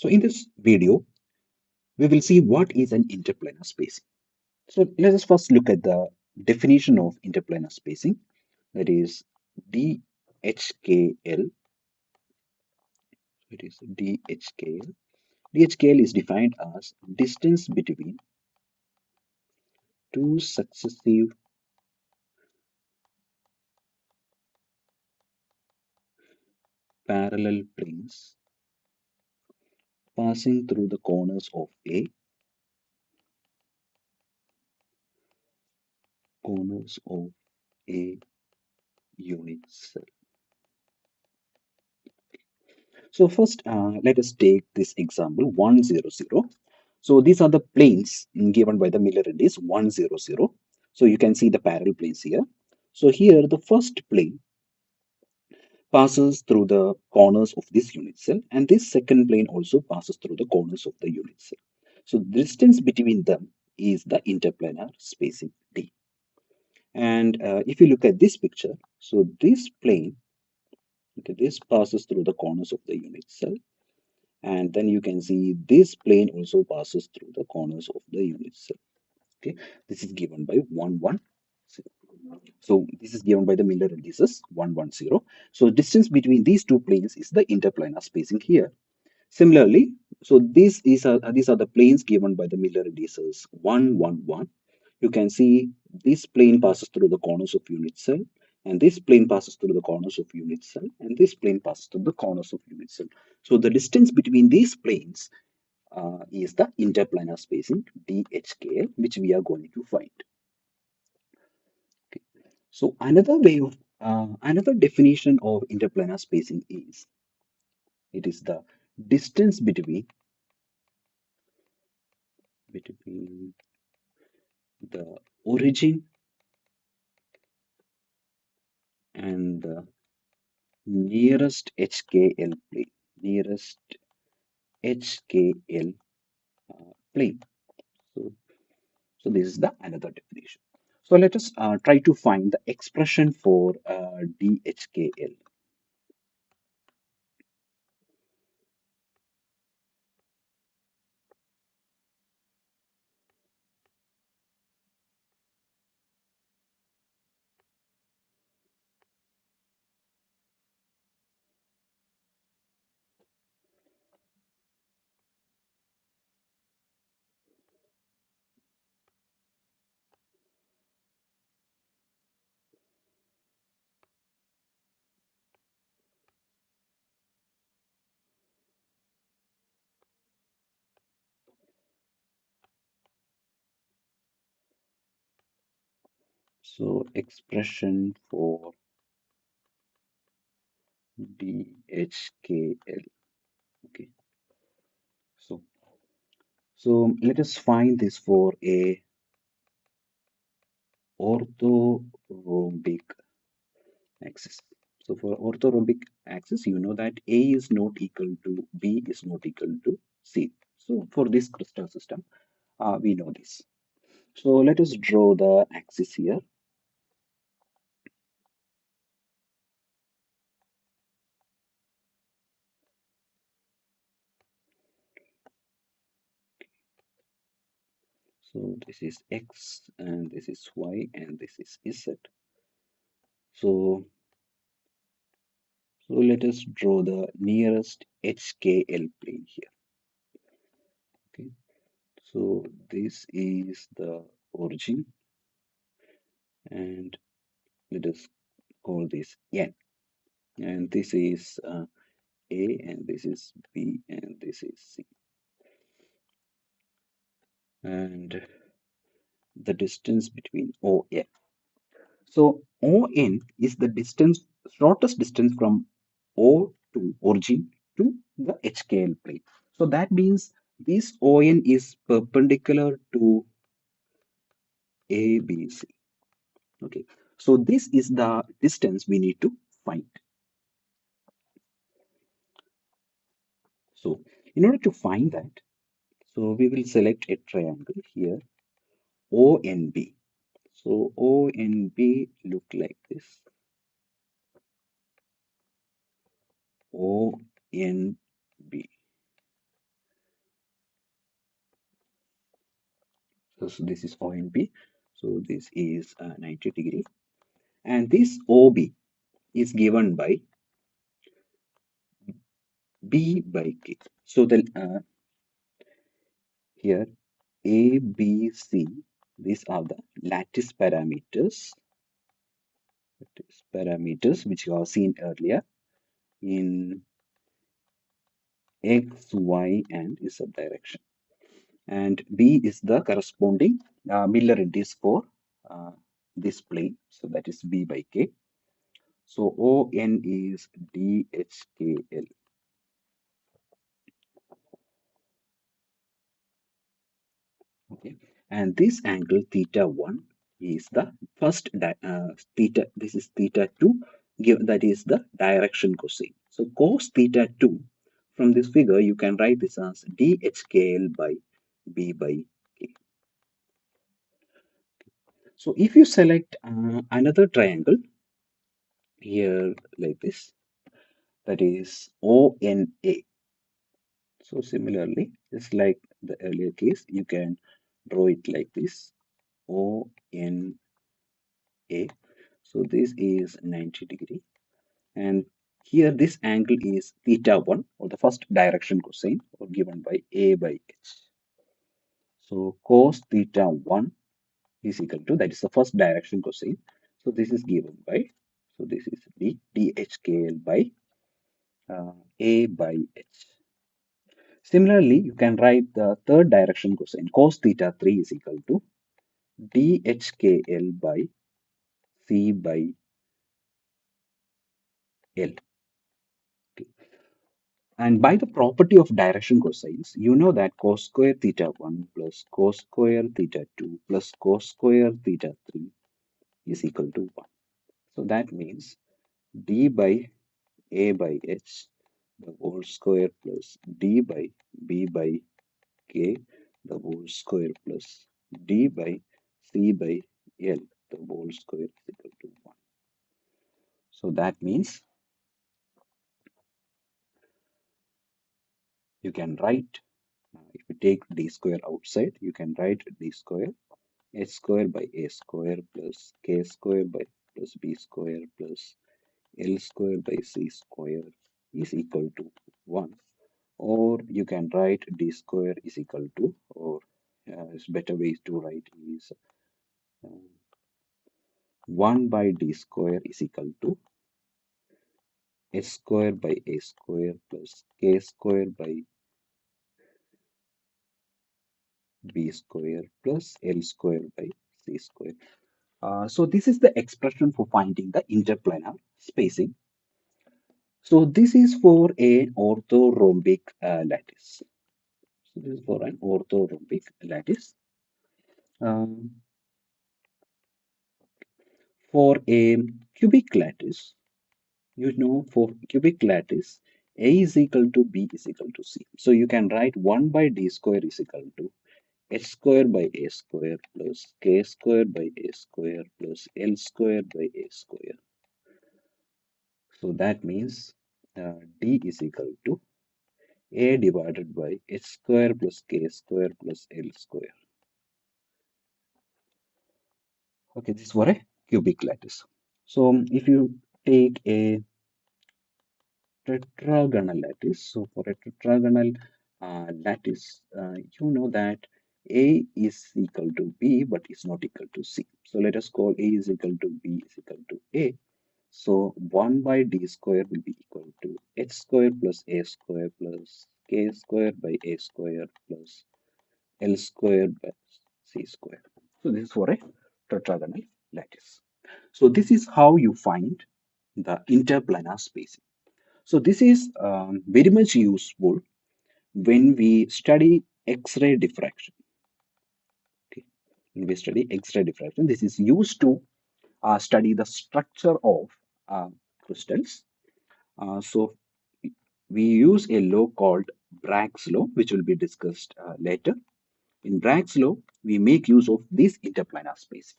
So in this video, we will see what is an interplanar spacing. So let us first look at the definition of interplanar spacing, that is DHKL. It is DHKL. DHKL is defined as distance between two successive parallel planes passing through the corners of a unit cell. So first, let us take this example 100. So these are the planes given by the Miller indices 100. So you can see the parallel planes here. So here the first plane passes through the corners of this unit cell, and this second plane also passes through the corners of the unit cell. So the distance between them is the interplanar spacing D. And if you look at this picture, so this plane, okay, this passes through the corners of the unit cell, and then you can see this plane also passes through the corners of the unit cell. Okay, this is given by 110. So this is given by the Miller indices 110. So distance between these two planes is the interplanar spacing here. Similarly, so these are the planes given by the Miller indices 111. You can see this plane passes through the corners of unit cell, and this plane passes through the corners of unit cell, and this plane passes through the corners of unit cell. So the distance between these planes is the interplanar spacing DHKL, which we are going to find. Okay. So another definition of interplanar spacing is it is the distance between the origin and the nearest HKL plane, nearest HKL plane. So, so this is the another definition. So let us try to find the expression for DHKL. So expression for DHKL. Okay. So so let us find this for a orthorhombic axis. So for orthorhombic axis, you know that A is not equal to B is not equal to C. So for this crystal system, we know this. So let us draw the axis here. So this is X and this is Y and this is Z. So, so let us draw the nearest HKL plane here. Okay. So this is the origin and let us call this N. And this is A and this is B and this is C. And the distance between ON. So ON is the distance, shortest distance from O to origin to the HKL plane. So that means this ON is perpendicular to ABC. Okay. So this is the distance we need to find. So in order to find that, so we will select a triangle here, ONB. So ONB look like this. ONB. So this is ONP. So this is 90 degree. And this OB is given by B by K. So the here A, B, C, these are the lattice parameters which you have seen earlier in X, Y, and Z direction. And B is the corresponding Miller indices for uh, this plane. So that is B by K. So ON is DHKL. Okay. And this angle theta 1 is the theta. This is theta 2. That is the direction cosine. So cos theta 2, from this figure, you can write this as DHKL by B by K. So if you select another triangle here like this, that is ONA. So similarly, just like the earlier case, you can draw it like this, ONA. So this is 90 degree. And here this angle is theta 1, or the first direction cosine, or given by A by H. So cos theta 1 is equal to, that is the first direction cosine. So this is given by, so this is DHKL by A by H. Similarly, you can write the third direction cosine. Cos theta 3 is equal to DHKL by C by L. Okay. And by the property of direction cosines, you know that cos square theta 1 plus cos square theta 2 plus cos square theta 3 is equal to 1. So that means d by A by H the whole square plus d by B by K the whole square plus d by C by L the whole square is equal to 1. So that means you can write, if you take d square outside, you can write d square h square by a square plus k square by plus b square plus L square by C square is equal to 1. Or you can write d square is equal to, or better ways to write is 1 by d square is equal to h square by a square plus k square by b square plus L square by C square. So this is the expression for finding the interplanar spacing. So this is for a orthorhombic lattice. So this is for an orthorhombic lattice. Um, for a cubic lattice, you know, for cubic lattice, A is equal to B is equal to C. So you can write 1 by D square is equal to H square by A square plus K square by A square plus L square by A square. So that means D is equal to A divided by H square plus K square plus L square. Okay, this is for a cubic lattice. So if you take a tetragonal lattice, so for a tetragonal lattice, you know that A is equal to B but is not equal to C. So let us call A is equal to B is equal to A. So 1 by D square will be equal to H square plus A square plus K square by A square plus L square by C square. So this is for a tetragonal lattice. So this is how you find the interplanar spacing. So this is very much useful when we study X-ray diffraction. Okay. When we study X-ray diffraction, this is used to study the structure of uh, crystals. So we use a law called Bragg's law, which will be discussed later. In Bragg's law, we make use of this interplanar spacing.